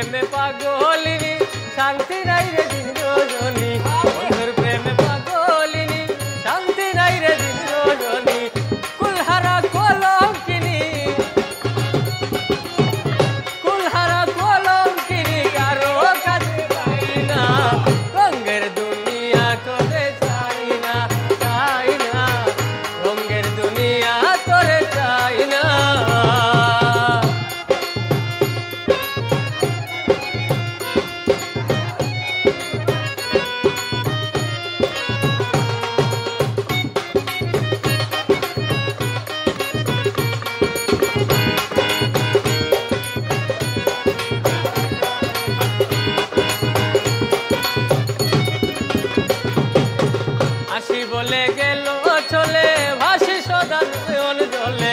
প্রেমে পাগলিনী শান্তি নাই রে দিন রজনী বন্ধুর প্রেমে পাগলিনী শান্তি নাই রে দিন রজনী কুলহারা কলঙ্কিনী কারো কাছে পাই না রঙের দুনিয়া তোরে চাই না রঙের দুনিয়া তোরে চাই না। হাসি বলে গেল চলে ভাসি সদা নয়ন জলে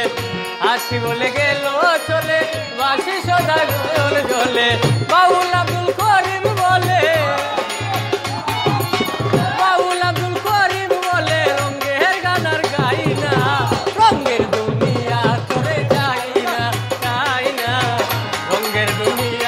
হাসি বলে গেল চলে ভাসি সদা নয়ন জলে বাউল আব্দুল করিম বলে রঙের গান আর গাই না রঙের দুনিয়া তোরে চাই না রঙের দুনিয়া